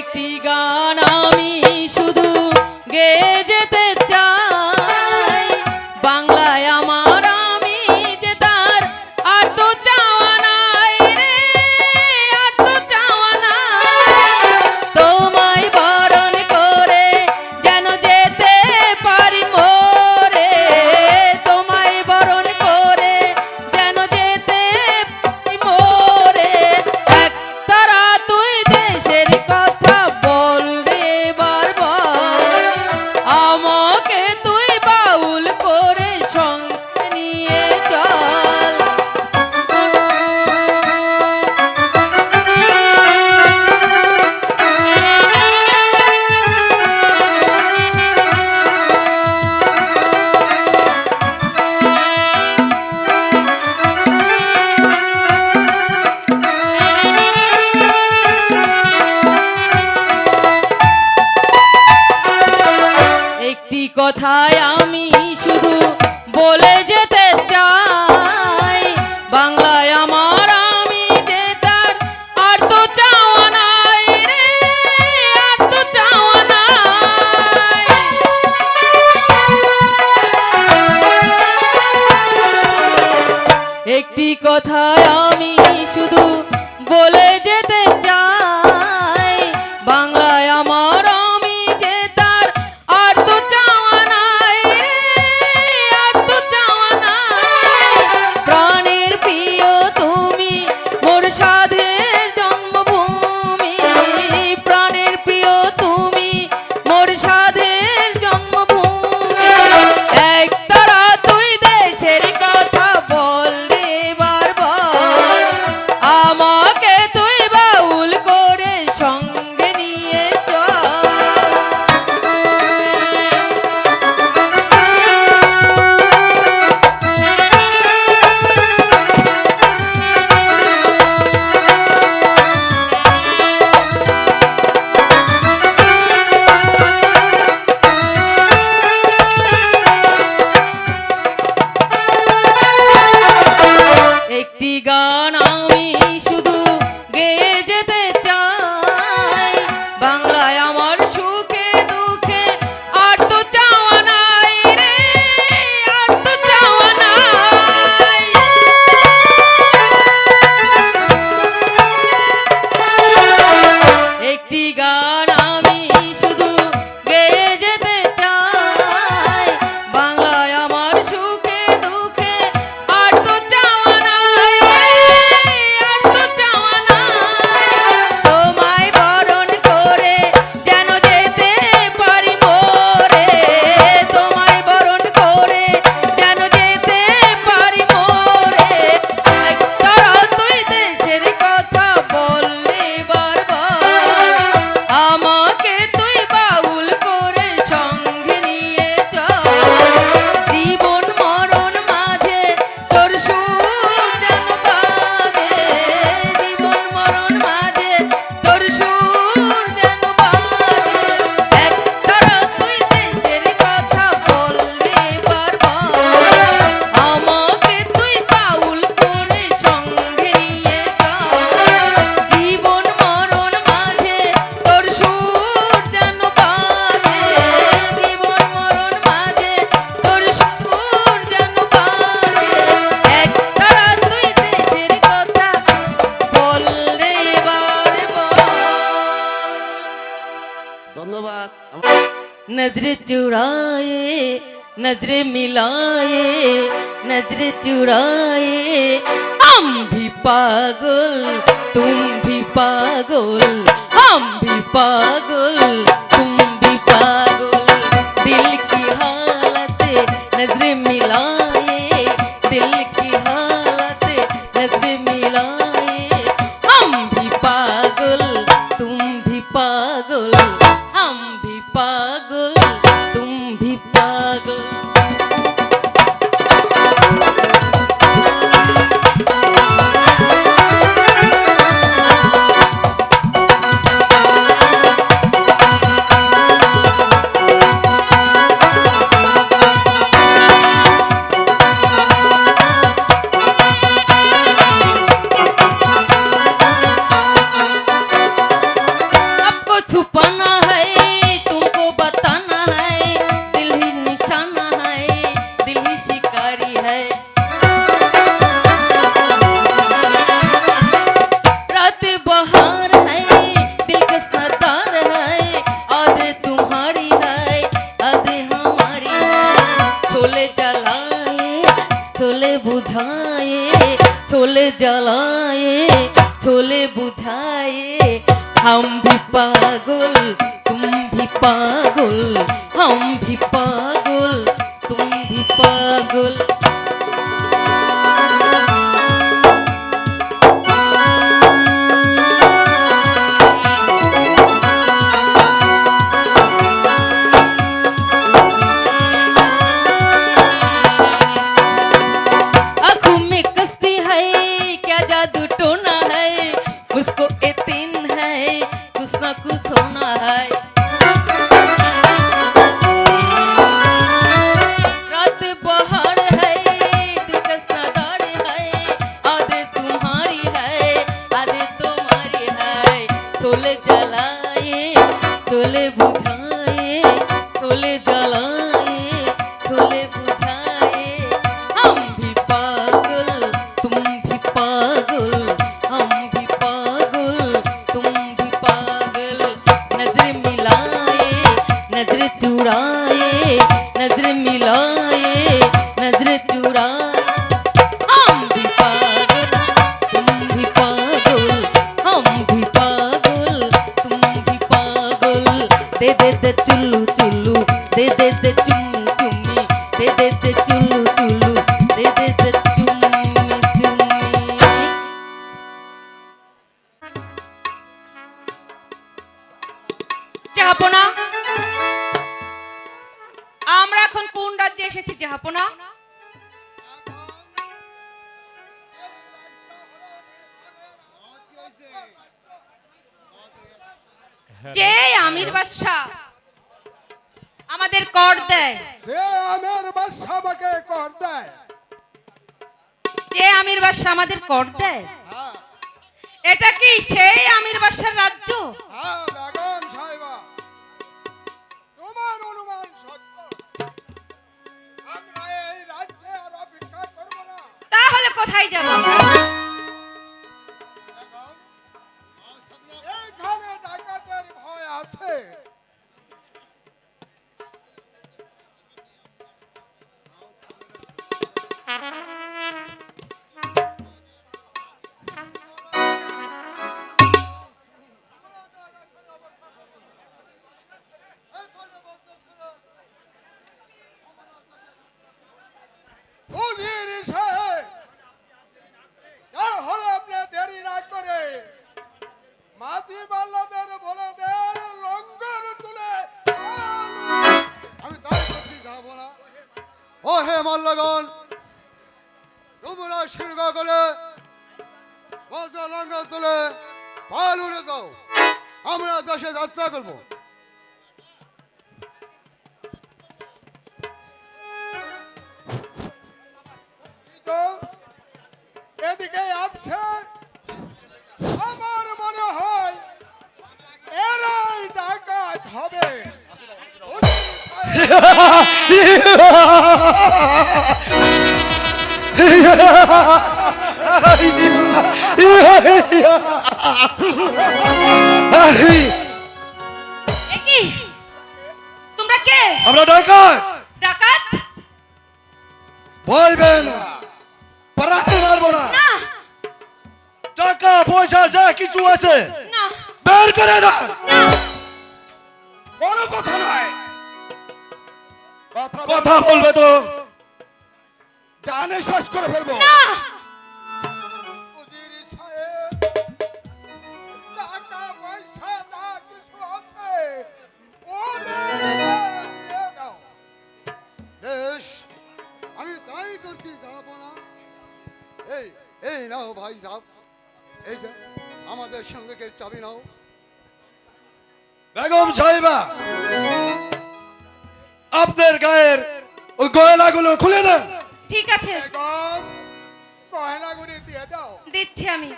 একটি গান আমি শুধু গেয়ে যেতে চাই, বাংলায় আমার আমি যে তার আর তো চাওয়া নাই রে, আর তো চাওয়া নাই। তোমায় বরণ করে যেন যেতে পারি মোরে, তোমায় বরণ করে যেন যেতে পারি মোরে। একতারা তুই দেশের কথা বল রে বারবার, আমাকে তুই বাউল করে সঙ্গে নিয়ে চল। একটি কথায় আমি শুধু বলে যেতে চাই, বাংলায় আমার আমি যে তার আর তো চাওয়া নাই রে, আর তো চাওয়া নাই। একটি কথায় আমি শুধু বলে যেতে চাই, বাংলায় আমার আমি যে তার আর তো চাওয়া নাই রে, আর তো চাওয়া নাই। প্রাণের প্রিয় তুমি মোর সাধের জন্মভূমি, প্রাণের প্রিয় তুমি মোর সাধের জন্মভূমি। একতারা তুই দেশের কথা বল রে বারবার, আমাকে তুই বাউল করে সঙ্গে নিয়ে চল। একটি গান আমি শুধু গেয়ে যেতে চাই, বাংলায় আমার সুখে দুঃখে আর তো চাওয়া নাই রে, আর তো চাওয়া নাই। একটি গান আমি শুধু গেয়ে যেতে চাই, বাংলায় আমার সুখে দুঃখে আর তো চাওয়া নাই রে, আর তো চাওয়া নাই। তোমায় বরণ করে যেন যেতে পারি মোরে, তোমায় বরণ করে যেন যেতে পারি মোরে। একতারা তুই দেশের কথা বল রে বারবার, আমাকে তুই বাউল করে সঙ্গে নিয়ে চল। জীবন মরণ মাঝে তোর সুর যেন বাজে, জীবন মরণ মাঝে তোর সুর যেন বাজে। একতারা তুই দেশের কথা বল রে বারবার, আমাকে তুই বাউল করে সঙ্গে নিয়ে চল। জীবন মরণ মাঝে তোর সুর যেন বাজে, জীবন মরণ মাঝে তোর সুর যেন বাজে। একতারা তুই দেশের কথা বল রে বারবার। ধন্যবাদ। नजरे चुराए नजरे मिलाए, नजरे चुराए हम भी पागल तुम भी पागल, हम भी पागल तुम भी पागल। दिल की हालत नजरे मिलाए, दिल की हालत नजरे मिलाए, हम भी पागल तुम भी पागल, हम भी पागल तुम भी पागल। जलाए छोले बुझाए हम भी पागल तुम भी पागल हम भी पागल तुम भी पागल दे चुल्लू चुल्लू दे चुम्मी चुम्मी दे चुल्लू चुल्लू दे चुम्मी चुम्मी জাহাপনা আমরা এখন কোন রাজ্যে এসেছি জাহাপনা যে আমির বাদশা আমাদের কর দেয় যে আমির বাদশা আমাকে কর দেয় যে আমির বাদশা আমাদের কর দেয় এটা কি সেই আমির বাদশার রাজ্য হ্যাঁ বেগম সাহেবা তোমার অনুমান সত্য আমরা এই রাজ্যে আর অপেক্ষা করব না তাহলে কোথায় যাব এইখানে ডাকাতের ভয় আছে মল্লগণ তোমরা শীর্ঘ করে বজ্র লঙ্ঘন তুলে পাল উড়ে দাও আমরা দেশে যাত্রা করব এদিকে আসছে আমার মনে হয় এরাই ডাকাত হবে তোমরা কে আমরা ডাকাত ডাকাত বলবেন পরাতে মারবো না না টাকা পয়সা যা কিছু আছে না বের করে দাও না বড় কথা নয় কথা বলবে তো জানে শেষ করে ফেলবো না উজির সাহেব টাকা পয়সা যা কিছু আছে ওদের দিয়ে দাও বেশ আমি তাই করছি যাব না এই এই নাও ভাই সাহেব এই যে আমাদের সঙ্গের চাবি নাও বেগম সাহেবা আপনার গায়ের ওই গয়নাগুলো খুলে দেন ঠিক আছে বেগম গয়নাগুলি দিয়ে দাও দিচ্ছি আমি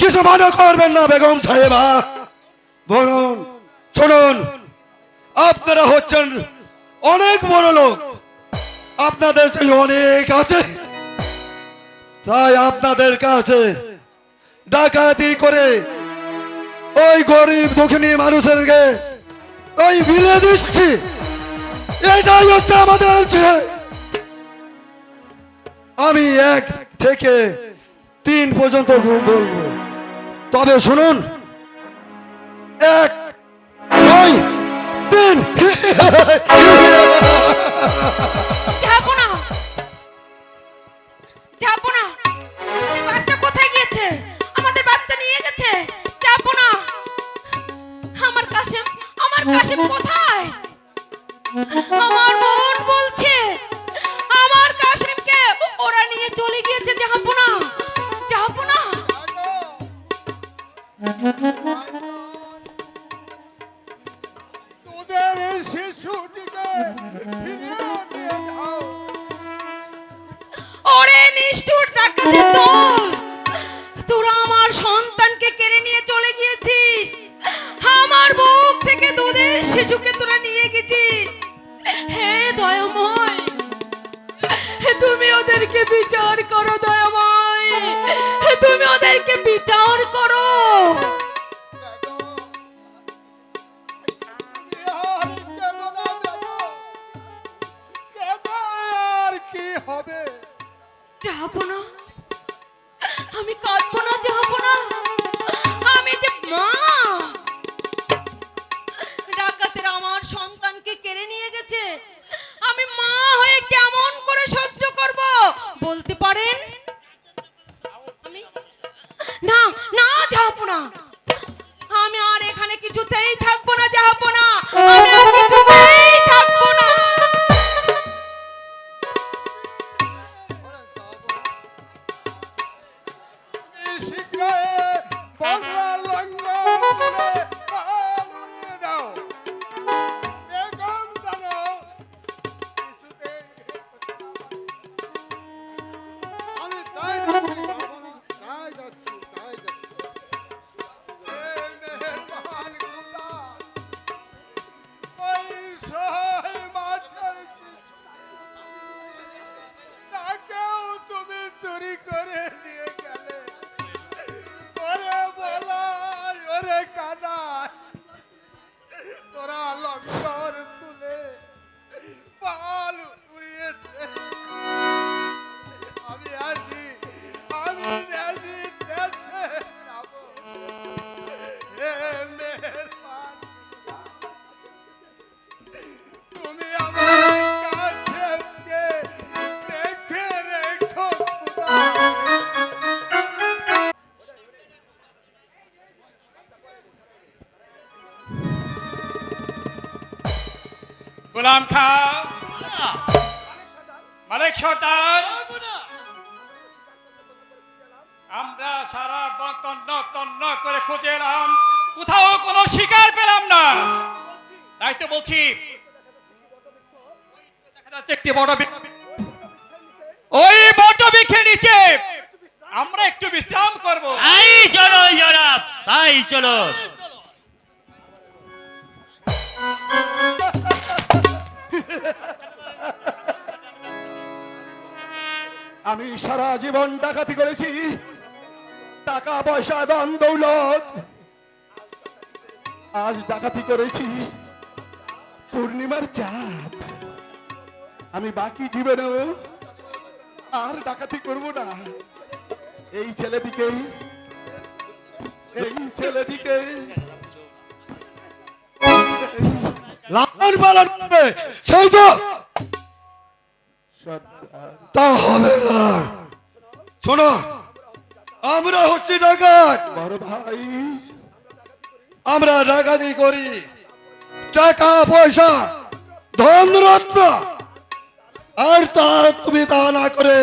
কিছু মনে করবেন না বেগম সাহেবা বলুন হচ্ছেন অনেক বড় লোক, আপনাদের যে অনেক আছে, তাই আপনাদের কাছে ডাকাতি করে ওই গরিব দুঃখিনী মানুষেরকে ওই বিলে দিচ্ছি। এটাই হচ্ছে আমাদের আমি 1 থেকে 3 পর্যন্ত বলবো, তবে শুনুন, 1 2 3। যাবো না, যাবো না। বাচ্চা কোথায় গিয়েছে? আমাদের বাচ্চা নিয়ে গেছে। যাবো না। আমার কাশিম কোথায়? আমার মন বলছে আমার কাশিমকে ওরা নিয়ে চলে গিয়েছে। যাবো না, যাবো না। তোদের এই শিশুটিকে ফিরিয়ে দিয়ে যাও। ওরে নিষ্ঠুর ডাকাতের দল, তোরা আমার সন্তানকে কেড়ে নিয়ে চলে গিয়েছিস। আমার বুক থেকে দুধের শিশুকে তোরা নিয়ে গেছিস। হে দয়াময়, তুমি ওদেরকে বিচার করো। দয়াময়, তুমি ওদেরকে বিচার করো। আর কি হবে? যাবো না, আমি কাঁদবো না। যাবো না, আমি যে মা। ডাকাতেরা আমার সন্তানকে কেড়ে নিয়ে গেছে। আমি মা হয়ে কেমন করে সহ্য করব বলতে পারেন? আমি না, না, যাবো না। আমি আর এখানে কিছুতেই থাকবো না। যাবো না, আমি আর কিছুতেই থাকবো না। শীঘ্রই বজ্রার লঙ্ঘন করে পাল উড়িয়ে দাও। বেগম জানো কিছুতেই আমি তাই যাচ্ছি, যাবো না, তাই যাচ্ছি। মেহেরবান খোদা, ওই সহায় মাছের শিশু তাকেও তুমি চুরি করে নিয়ে গেলে। ওরে বলাই, ওরে কানাই, তোরা লঙ্গর তুলে পাল উড়িয়ে দে। আমি আসি দেশে যাবো। হে মেহেরবান, তুমি আমার কাছে দেখে রেখো খোদা। গোলাম খা, মালিক সর্দার, আমরা সারা বন তন্ন করে খুঁজে এলাম, কোথাও কোনো শিকার পেলাম না। তাই তো বলছি, দেখা যাচ্ছে একটি বড় ওই বট বৃক্ষের নিচে আমরা একটু বিশ্রাম করব। তাই চলো জনাব, তাই চলো। আমি সারা জীবন ডাকাতি করেছি, টাকা পয়সা ধন দৌলত। আজ ডাকাতি করেছি পূর্ণিমার চাঁদ। আমি বাকি জীবনেও আর ডাকাতি করব না। এই ছেলেটিকে লালন পালন করবে, সেই তো তা হবে না। শোনো, আমরা হচ্ছি ডাকাত বড় ভাই। আমরা ডাকাতি করি, টাকা পয়সা ধন রত্ন, আর তুমি তা না করে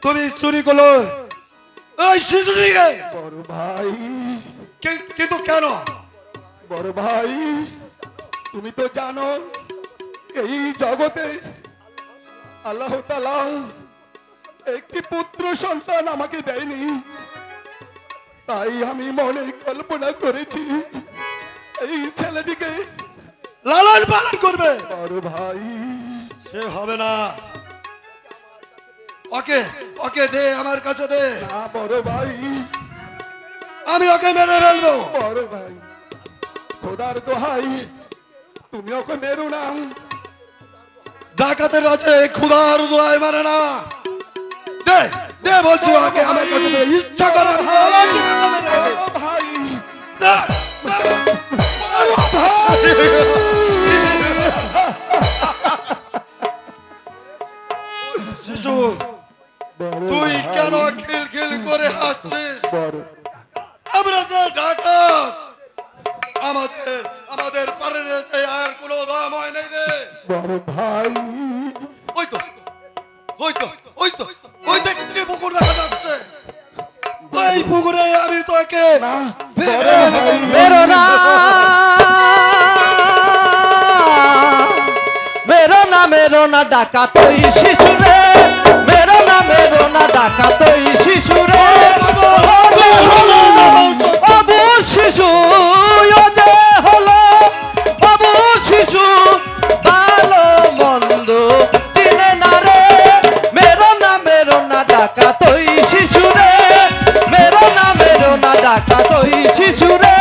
তুমি চুরি করলো ওই শিশুটিকে। বড় ভাই, কিন্তু কেন? বড় ভাই, তুমি তো জানো এই জগতে আল্লাহ তাআলা একটি পুত্র সন্তান আমাকে দেয়নি। তাই আমি মনে কল্পনা করেছি এই ছেলেটিকে লালন পালন করবে বড় ভাই সে হবে না। ওকে ওকে দে, আমার কাছে দে, না বড় ভাই, আমি ওকে মেরে ফেলবো। বড় ভাই, খোদার দোহাই, তুমি ওকে মেরো না। ডাকাতের আছে খুদার দোয়াই মানে না। দে দে বলছি ওকে আমার কাছে দে, ইচ্ছা করে ভালো ঠিক আছে মেরে ফেলবো। বড় ভাই, দে, শিশু বড় তুই ভাই, কেন খিল খিল করে হাসছিস? বড় আমরা যে ডাকাত, আমাদের আমাদের পারে আর কোনো দাম হয় নাই রে। বড় ভাই, ওই তো ওই তো ওই তো ওই দেখতে পুকুর দেখা যাচ্ছে, ওই পুকুরে আমি তোকে না ফেলে বড় ভাই, মেরো না, মেরো না, মেরো না ডাকাত ওই শিশুরে, মেরো না, মেরো না ডাকাত ওই শিশুরে। ও যে হলো বাবু শিশু, ও যে হলো বাবু শিশু, ভালো মন্দ চিনে না রে। মেরো না, মেরো না ডাকাত ওই শিশুরে, মেরো না, মেরো না ডাকাত ওই শিশুরে।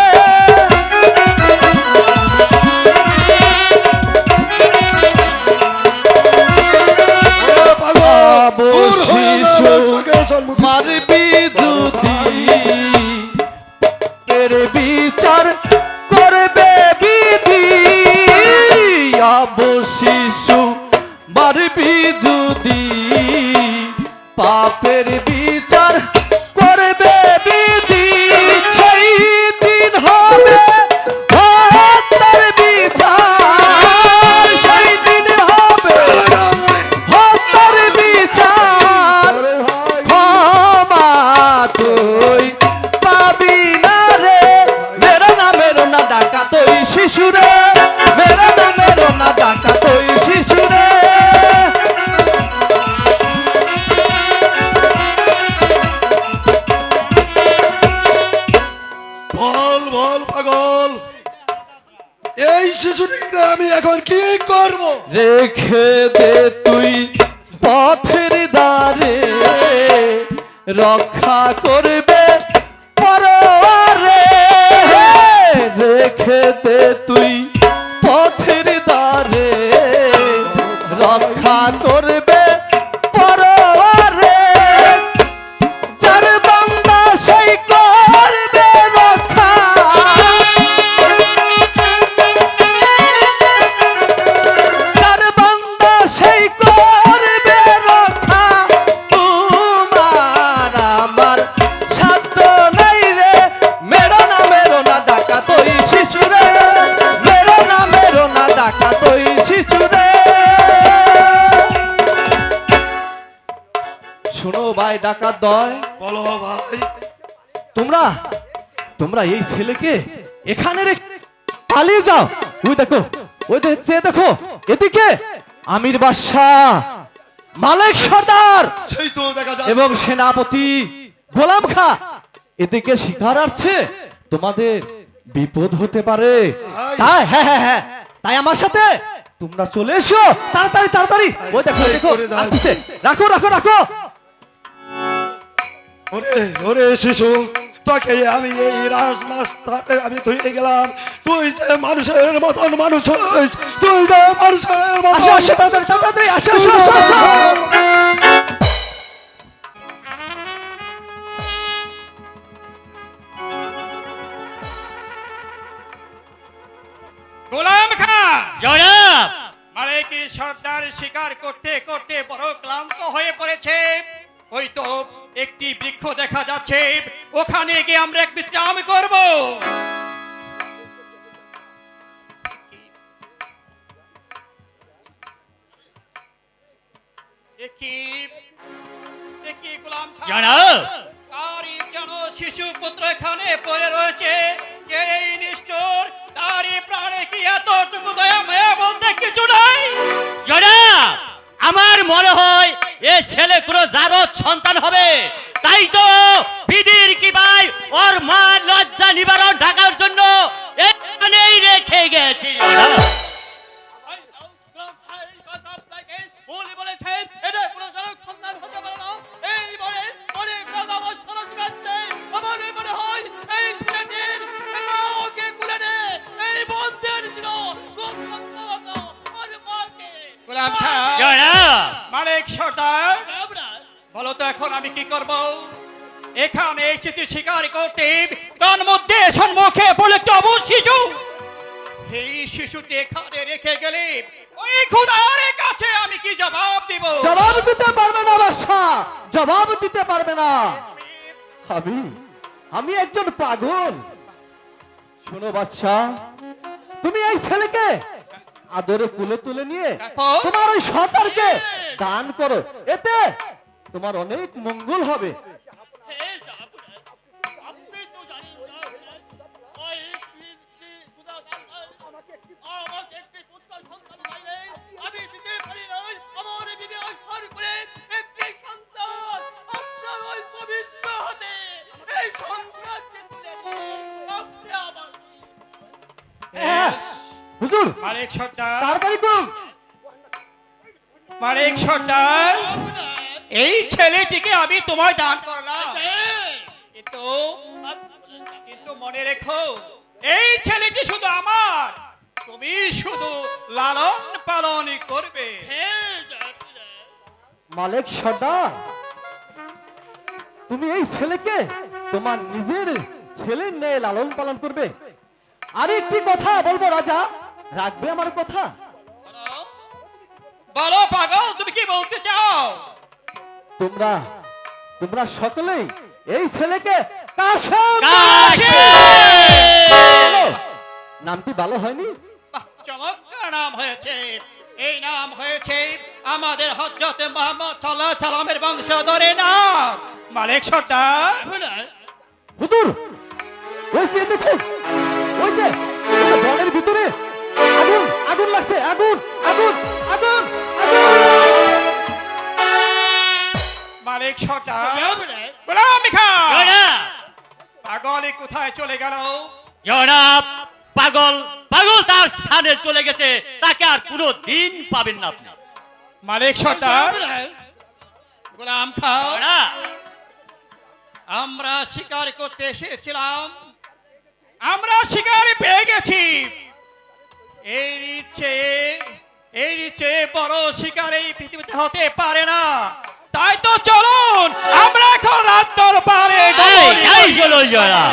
ওরে পাগল, দূর হয়ে যা আমার চোখের সম্মুখে। মারবি যদি এর বিচার করবে বিধি, আবু শিশু মারবি যদি পাপের বিচার করবে বিধি, সেই দিন হবে হত্যার বিচার, সেই দিন হবে হত্যার বিচার। বড় ভাই, ক্ষমা তুই পাবি না রে। মেরো না, মেরো না ডাকাত ওই শিশুরে, মেরো না, মেরো না ডাকাত ওই শিশুরে। বল বল পাগল, এই শিশুটিকে আমি এখন কি করব? রেখে দে তুই পথের দ্বারে, রক্ষা করবে পরওয়ারে। রেখে দে তুই পথের দ্বারে, রক্ষা করবে পরওয়ারে। যার বান্দা সেই করবে রক্ষা, যার বান্দা সেই করবে রক্ষা। তোমার আমার সাধ্য নাই রে। মেরো না, মেরো না ডাকাত ওই শিশুরে, মেরো না, মেরো না ডাকাত ওই শিশুরে। শোনো ভাই ডাকাত দয়, বলো ভাই, তোমরা তোমরা এই ছেলেকে এখানে রেখে পালিয়ে যাও। ওই দেখো, ওই দেখো এদিকে আমির বাদশাহ, মালিক সর্দার সেই তো দেখা যাচ্ছে। এবং সেনাপতি গোলাম খা এদিকে শিকার আসছে, তোমাদের বিপদ হতে পারে। তাই হ্যাঁ হ্যাঁ হ্যাঁ, তাই আমার সাথে তোমরা চলে এসো তাড়াতাড়ি তাড়াতাড়ি। ওই দেখো ওই দেখো আসছে, রাখো রাখো রাখো। ওরে ওরে শিশু, তোকে আমি এই রাজমাস্টারে আমি ধুয়ে গেলাম। তুই যে মানুষের মতন মানুষ হইস, তুই যে মানুষের আসো মতন। আসো তাড়াতাড়ি তাড়াতাড়ি আসো আসো আসো আসো। গোলাম খা জনাব, মালিকি সর্দার শিকার করতে করতে বড় ক্লান্ত হয়ে পড়েছে। ওই তো একটি বৃক্ষ দেখা যাচ্ছে, ওখানে গিয়ে আমরা এক বিশ্রাম করব। দেখি দেখি গোলাম খা, জনাব, তারই যেন শিশু পুত্র এখানে পড়ে রয়েছে। কে এই নিষ্ঠুর, তারই প্রাণে কি এতটুকু দয়া মায়া বলতে কিছু নাই? জনাব, আমার মনে হয় এ ছেলে কোনো জারদ সন্তান হবে। তাই তো বিধির কি ভাই ওর মা লজ্জা নিবারণ ঢাকার জন্য এখানেই রেখে গেছি। জনাব, জনাব জনাব মালিক সর্দার বলো তো এখন আমি কি করব এখানে এসেছি শিকার করতে তার মধ্যে সম্মুখে বলে একটা অবুঝ শিশু এই শিশুটি এখানে রেখে গেলে ওই খুদার কাছে আমি কি জবাব দিব জবাব দিতে পারবে না বাদশাহ, জবাব দিতে পারবে না। আমি একজন পাগল। শোনো বাদশাহ, তুমি এই ছেলেকে আদরে কুলে তুলে নিয়ে তারপর? তোমার ওই সন্তানকে দান করো, এতে তোমার অনেক মঙ্গল হবে। আপনি তো জানেন না ওই আমাকে একটি পুত্র সন্তান চাইলে আমি দিতে পারি না। আমার বিবাহ করে একটি সন্তান আপনার ওই পবিত্র হাতে এই সন্তানকে তুলে দিয়ে আপনি আমার হ্যাঁ, হুজুর মালিক সর্দার তাড়াতাড়ি করুন। মালিক সর্দার এই ছেলেটিকে আমি তোমায় দান করলাম কিন্তু কিন্তু মনে রেখো এই ছেলেটি শুধু আমার, তুমি শুধু লালন পালন করবে। মালিক সর্দার, তুমি এই ছেলেকে তোমার নিজের ছেলের ন্যায় লালন পালন করবে। আর একটি কথা বলবো রাজা, রাখবে আমার কথা? বলো পাগল, তুমি কি বলতে চাও? তোমরা সকলেই এই ছেলেকে কাশেম বলো। নামটি ভালো হয়নি? বাহ, চমৎকার নাম হয়েছে। এই নাম হয়েছে আমাদের হযরত মুহাম্মদ সাল্লাল্লাহু আলাইহি সাল্লামের বংশধরের নাম মালিক সর্দার। হুজুর, ওই যে দেখুন, ওই যে বনের ভিতরে আগুন আগুন লাগছে, আগুন আগুন আগুন আগুন। মালিক সর্দার গোলাম খান জনাব পাগলে কোথায় চলে গেল? জনাব পাগল পাগল তার স্থানে চলে গেছে, তাকে আর কোনো দিন পাবেন না আপনি। মালিক সর্দার গোলাম খান জনাব আমরা শিকার করতে এসেছিলাম, আমরা শিকার পেয়ে গেছি। এর চেয়ে বড় শিকার এই পৃথিবীতে হতে পারে না। তাই তো চলুন আমরা এখন রাত দরবারে এই চলো জনাব।